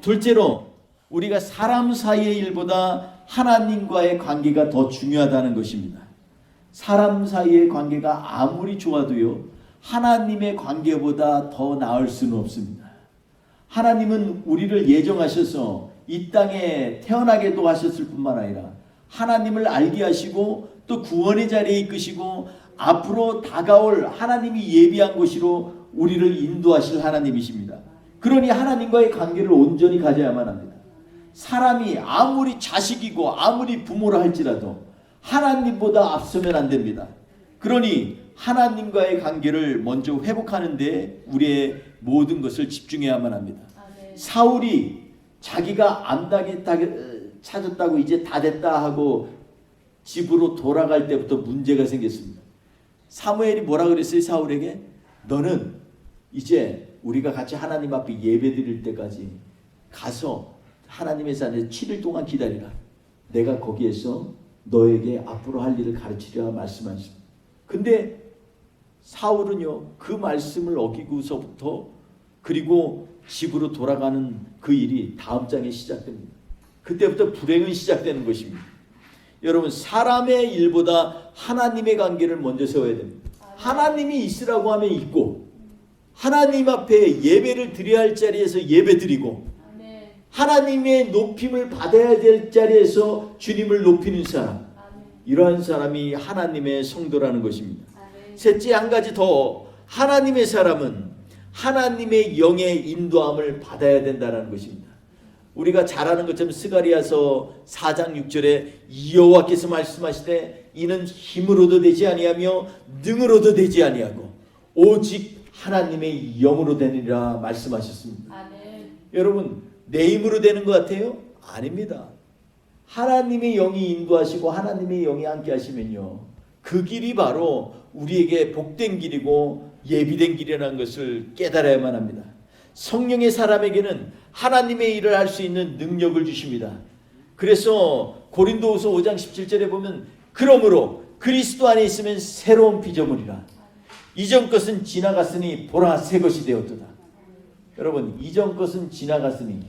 둘째로 우리가 사람 사이의 일보다 하나님과의 관계가 더 중요하다는 것입니다. 사람 사이의 관계가 아무리 좋아도요, 하나님의 관계보다 더 나을 수는 없습니다. 하나님은 우리를 예정하셔서 이 땅에 태어나게도 하셨을 뿐만 아니라 하나님을 알게 하시고 또 구원의 자리에 이끄시고 앞으로 다가올 하나님이 예비한 곳으로 우리를 인도하실 하나님이십니다. 그러니 하나님과의 관계를 온전히 가져야만 합니다. 사람이 아무리 자식이고 아무리 부모라 할지라도 하나님보다 앞서면 안 됩니다. 그러니 하나님과의 관계를 먼저 회복하는 데 우리의 모든 것을 집중해야만 합니다. 사울이 자기가 암닭이 찾았다고 이제 다 됐다 하고 집으로 돌아갈 때부터 문제가 생겼습니다. 사무엘이 뭐라 그랬어요? 사울에게 너는 이제 우리가 같이 하나님 앞에 예배 드릴 때까지 가서 하나님의 산에 7일 동안 기다리라. 내가 거기에서 너에게 앞으로 할 일을 가르치리라 말씀하십니다. 근데 사울은요 그 말씀을 어기고서부터 그리고 집으로 돌아가는 그 일이 다음 장에 시작됩니다. 그때부터 불행은 시작되는 것입니다. 여러분 사람의 일보다 하나님의 관계를 먼저 세워야 됩니다. 하나님이 있으라고 하면 있고 하나님 앞에 예배를 드려야 할 자리에서 예배 드리고 하나님의 높임을 받아야 될 자리에서 주님을 높이는 사람, 이러한 사람이 하나님의 성도라는 것입니다. 셋째 한 가지 더, 하나님의 사람은 하나님의 영의 인도함을 받아야 된다는 것입니다. 우리가 잘 아는 것처럼 스가랴서 4장 6절에 여호와께서 말씀하시되 이는 힘으로도 되지 아니하며 능으로도 되지 아니하고 오직 하나님의 영으로 되느니라 말씀하셨습니다. 아멘. 여러분 내 힘으로 되는 것 같아요? 아닙니다. 하나님의 영이 인도하시고 하나님의 영이 함께 하시면요 그 길이 바로 우리에게 복된 길이고 예비된 길이라는 것을 깨달아야만 합니다. 성령의 사람에게는 하나님의 일을 할 수 있는 능력을 주십니다. 그래서 고린도후서 5장 17절에 보면 그러므로 그리스도 안에 있으면 새로운 피조물이라 이전 것은 지나갔으니 보라 새 것이 되었도다. 여러분 이전 것은 지나갔으니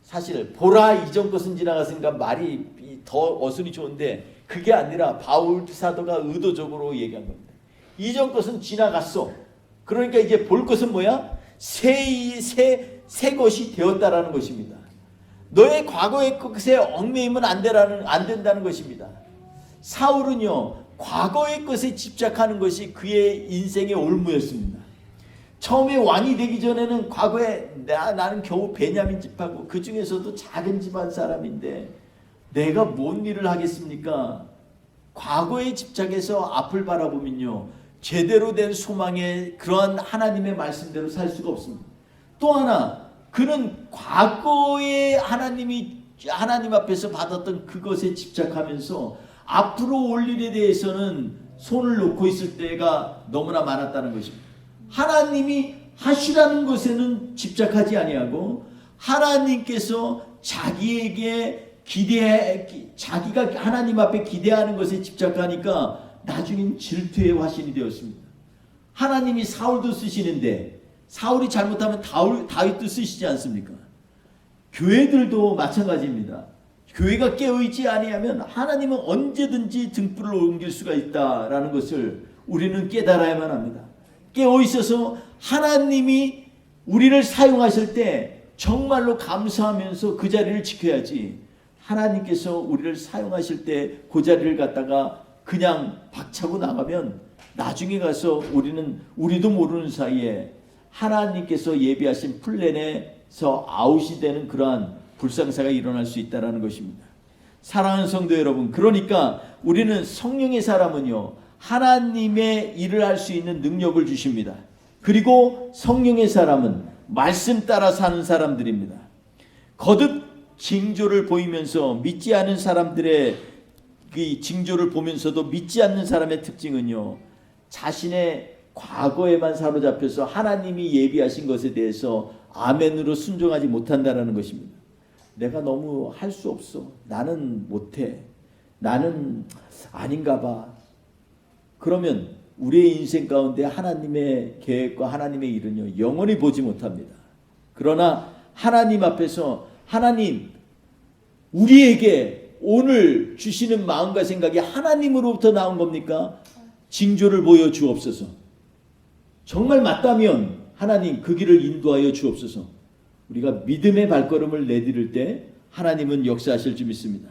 사실 보라 이전 것은 지나갔으니까 말이 더 어순이 좋은데 그게 아니라 바울 사도가 의도적으로 얘기한 겁니다. 이전 것은 지나갔어. 그러니까 이제 볼 것은 뭐야? 새 것이 되었다라는 것입니다. 너의 과거의 것에 얽매이면 안 된다는 것입니다. 사울은요 과거의 것에 집착하는 것이 그의 인생의 올무였습니다. 처음에 왕이 되기 전에는 과거에 나는 겨우 베냐민 집하고 그 중에서도 작은 집안 사람인데 내가 뭔 일을 하겠습니까? 과거에 집착해서 앞을 바라보면요 제대로 된 소망의 그러한 하나님의 말씀대로 살 수가 없습니다. 또 하나 그는 과거에 하나님 앞에서 받았던 그것에 집착하면서 앞으로 올 일에 대해서는 손을 놓고 있을 때가 너무나 많았다는 것입니다. 하나님이 하시라는 것에는 집착하지 아니하고 하나님께서 자기가 하나님 앞에 기대하는 것에 집착하니까 나중엔 질투의 화신이 되었습니다. 하나님이 사울도 쓰시는데 사울이 잘못하면 다윗도 쓰시지 않습니까? 교회들도 마찬가지입니다. 교회가 깨어있지 아니하면 하나님은 언제든지 등불을 옮길 수가 있다라는 것을 우리는 깨달아야만 합니다. 깨어있어서 하나님이 우리를 사용하실 때 정말로 감사하면서 그 자리를 지켜야지 하나님께서 우리를 사용하실 때 그 자리를 갖다가 그냥 박차고 나가면 나중에 가서 우리도 모르는 사이에 하나님께서 예비하신 플랜에서 아웃이 되는 그러한 불상사가 일어날 수 있다는 것입니다. 사랑하는 성도 여러분, 그러니까 우리는 성령의 사람은요 하나님의 일을 할 수 있는 능력을 주십니다. 그리고 성령의 사람은 말씀 따라 사는 사람들입니다. 거듭 징조를 보이면서 믿지 않은 사람들의 그 징조를 보면서도 믿지 않는 사람의 특징은요 자신의 과거에만 사로잡혀서 하나님이 예비하신 것에 대해서 아멘으로 순종하지 못한다는 것입니다. 내가 너무 할 수 없어. 나는 못해. 나는 아닌가 봐. 그러면 우리의 인생 가운데 하나님의 계획과 하나님의 일은요 영원히 보지 못합니다. 그러나 하나님 앞에서 하나님 우리에게 오늘 주시는 마음과 생각이 하나님으로부터 나온 겁니까? 징조를 보여주옵소서. 정말 맞다면 하나님 그 길을 인도하여 주옵소서. 우리가 믿음의 발걸음을 내디딜 때 하나님은 역사하실 줄 믿습니다.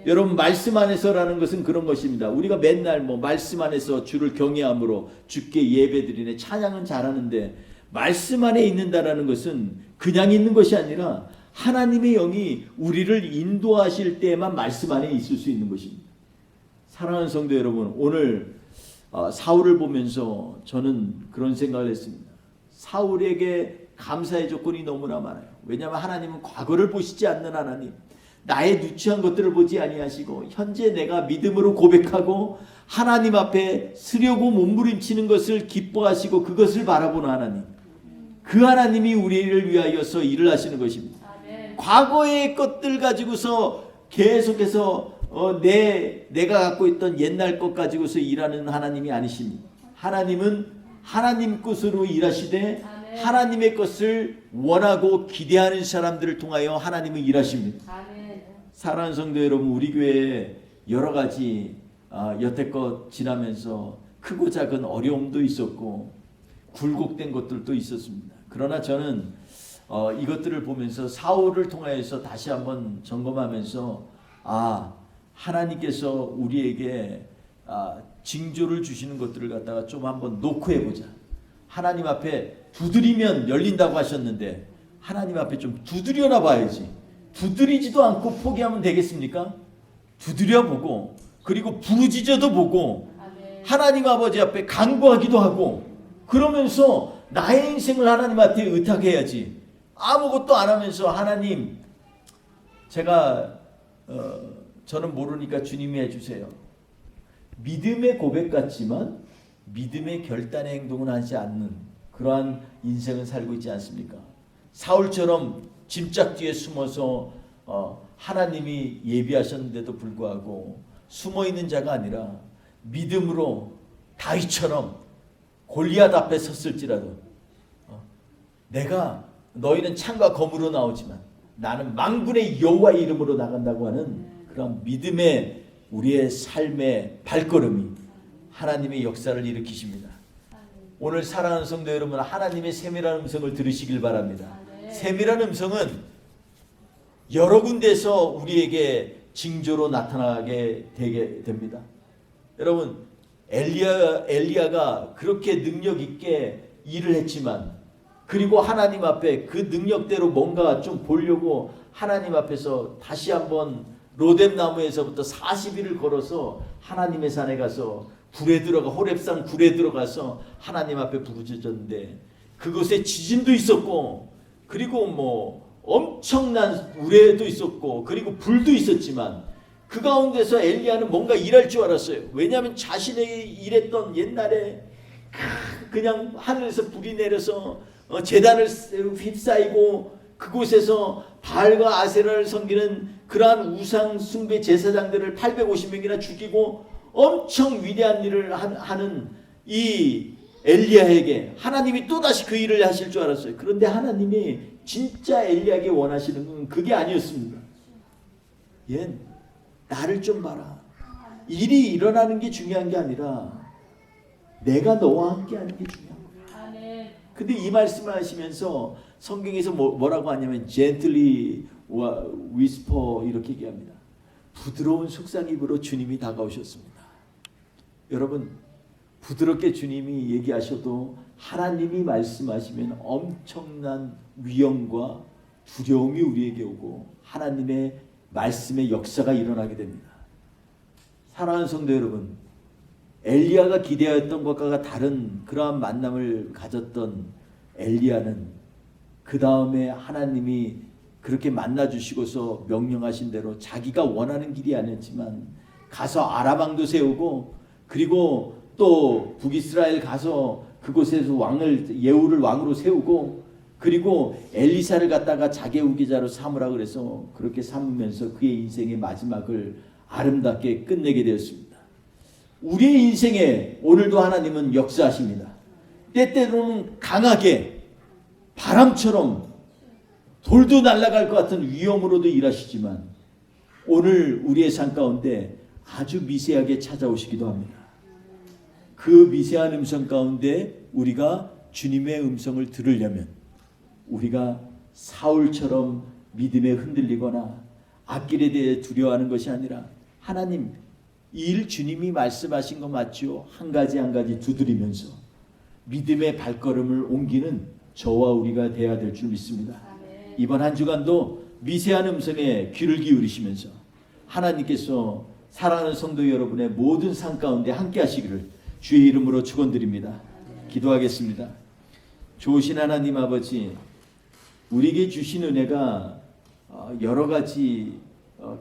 여러분 말씀 안에서라는 것은 그런 것입니다. 우리가 맨날 말씀 안에서 주를 경외함으로 주께 예배드리네 찬양은 잘하는데 말씀 안에 있는다라는 것은 그냥 있는 것이 아니라 하나님의 영이 우리를 인도하실 때에만 말씀 안에 있을 수 있는 것입니다. 사랑하는 성도 여러분, 오늘 사울을 보면서 저는 그런 생각을 했습니다. 사울에게 감사의 조건이 너무나 많아요. 왜냐하면 하나님은 과거를 보시지 않는 하나님, 나의 누추한 것들을 보지 아니하시고 현재 내가 믿음으로 고백하고 하나님 앞에 쓰려고 몸부림치는 것을 기뻐하시고 그것을 바라보는 하나님, 그 하나님이 우리를 위하여서 일을 하시는 것입니다. 아멘. 과거의 것들 가지고서 계속해서 내가 갖고 있던 옛날 것 가지고서 일하는 하나님이 아니십니다. 하나님은 하나님 것으로 일하시되 아멘. 하나님의 것을 원하고 기대하는 사람들을 통하여 하나님은 일하십니다. 아멘. 사랑하는 성도 여러분, 우리 교회에 여러 가지 여태껏 지나면서 크고 작은 어려움도 있었고 굴곡된 것들도 있었습니다. 그러나 저는 이것들을 보면서 사울을 통하여서 다시 한번 점검하면서 하나님께서 우리에게 징조를 주시는 것들을 갖다가 좀 한번 놓고 해보자. 하나님 앞에 두드리면 열린다고 하셨는데 하나님 앞에 좀 두드려나 봐야지. 두드리지도 않고 포기하면 되겠습니까? 두드려보고 그리고 부르짖어도 보고 하나님 아버지 앞에 간구하기도 하고 그러면서 나의 인생을 하나님 앞에 의탁해야지. 아무것도 안 하면서 하나님 저는 모르니까 주님이 해주세요. 믿음의 고백 같지만 믿음의 결단의 행동은 하지 않는 그러한 인생을 살고 있지 않습니까? 사울처럼 짐짝 뒤에 숨어서 하나님이 예비하셨는데도 불구하고 숨어있는 자가 아니라 믿음으로 다윗처럼 골리앗 앞에 섰을지라도 내가 너희는 창과 검으로 나오지만 나는 만군의 여호와의 이름으로 나간다고 하는 그런 믿음의 우리의 삶의 발걸음이 하나님의 역사를 일으키십니다. 오늘 사랑하는 성도 여러분, 하나님의 세밀한 음성을 들으시길 바랍니다. 세밀한 음성은 여러 군데서 우리에게 징조로 나타나게 되게 됩니다. 여러분, 엘리야가 그렇게 능력 있게 일을 했지만 그리고 하나님 앞에 그 능력대로 뭔가 좀 보려고 하나님 앞에서 다시 한번 로뎀 나무에서부터 40일을 걸어서 하나님의 산에 가서 호렙산 굴에 들어가서 하나님 앞에 부르짖었는데 그곳에 지진도 있었고 그리고 엄청난 우레도 있었고 그리고 불도 있었지만 그 가운데서 엘리야는 뭔가 일할 줄 알았어요. 왜냐하면 자신의 일했던 옛날에 그냥 하늘에서 불이 내려서 제단을 휩싸이고 그곳에서 바알과 아세라를 섬기는 그러한 우상 숭배 제사장들을 850명이나 죽이고 엄청 위대한 일을 하는 이 엘리야에게 하나님이 또다시 그 일을 하실 줄 알았어요. 그런데 하나님이 진짜 엘리야에게 원하시는 건 그게 아니었습니다. 나를 좀 봐라. 일이 일어나는 게 중요한 게 아니라 내가 너와 함께 하는 게 중요한 거야. 근데 이 말씀을 하시면서 성경에서 뭐라고 하냐면 gently whisper 이렇게 얘기합니다. 부드러운 속삭임으로 주님이 다가오셨습니다. 여러분, 부드럽게 주님이 얘기하셔도 하나님이 말씀하시면 엄청난 위험과 두려움이 우리에게 오고 하나님의 말씀의 역사가 일어나게 됩니다. 사랑하는 성도 여러분, 엘리야가 기대하였던 것과 다른 그러한 만남을 가졌던 엘리야는 그 다음에 하나님이 그렇게 만나주시고서 명령하신 대로 자기가 원하는 길이 아니었지만 가서 아라방도 세우고 그리고 또 북이스라엘 가서 그곳에서 예후를 왕으로 세우고 그리고 엘리사를 갖다가 자기 후계자로 삼으라 그래서 그렇게 삼으면서 그의 인생의 마지막을 아름답게 끝내게 되었습니다. 우리의 인생에 오늘도 하나님은 역사하십니다. 때때로는 강하게 바람처럼 돌도 날아갈 것 같은 위험으로도 일하시지만 오늘 우리의 삶 가운데 아주 미세하게 찾아오시기도 합니다. 그 미세한 음성 가운데 우리가 주님의 음성을 들으려면 우리가 사울처럼 믿음에 흔들리거나 앞길에 대해 두려워하는 것이 아니라 하나님, 이 일 주님이 말씀하신 거 맞죠? 한 가지 한 가지 두드리면서 믿음의 발걸음을 옮기는 저와 우리가 되어야 될 줄 믿습니다. 이번 한 주간도 미세한 음성에 귀를 기울이시면서 하나님께서 사랑하는 성도 여러분의 모든 삶 가운데 함께 하시기를 주의 이름으로 축원드립니다. 기도하겠습니다. 좋으신 하나님 아버지, 우리에게 주신 은혜가 여러 가지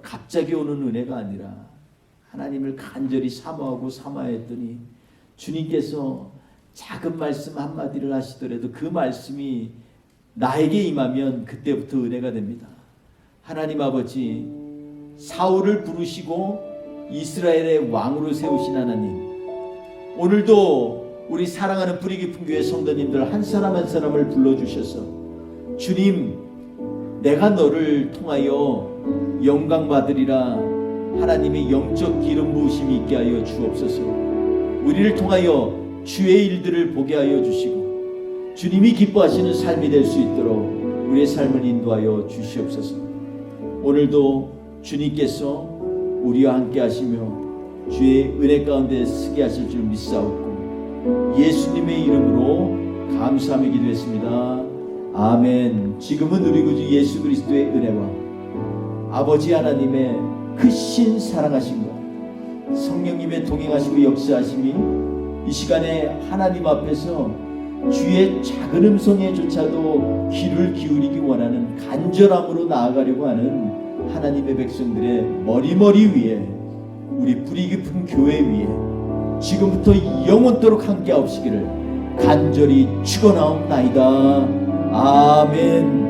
갑자기 오는 은혜가 아니라 하나님을 간절히 사모하고 사모했더니 주님께서 작은 말씀 한마디를 하시더라도 그 말씀이 나에게 임하면 그때부터 은혜가 됩니다. 하나님 아버지, 사울을 부르시고 이스라엘의 왕으로 세우신 하나님, 오늘도 우리 사랑하는 뿌리 깊은 교회 성도님들 한 사람 한 사람을 불러주셔서 주님, 내가 너를 통하여 영광 받으리라 하나님의 영적 기름 부으심이 있게 하여 주옵소서. 우리를 통하여 주의 일들을 보게 하여 주시고 주님이 기뻐하시는 삶이 될 수 있도록 우리의 삶을 인도하여 주시옵소서. 오늘도 주님께서 우리와 함께 하시며 주의 은혜 가운데 쓰게 하실 줄 믿사옵고 예수님의 이름으로 감사하며 기도했습니다. 아멘. 지금은 우리 구주 예수 그리스도의 은혜와 아버지 하나님의 크신 사랑하심과 성령님의 동행하시고 역사하심이 이 시간에 하나님 앞에서 주의 작은 음성에조차도 귀를 기울이기 원하는 간절함으로 나아가려고 하는 하나님의 백성들의 머리머리 위에, 우리 뿌리 깊은 교회 위에 지금부터 영원토록 함께 하옵시기를 간절히 축원하옵나이다. 아멘.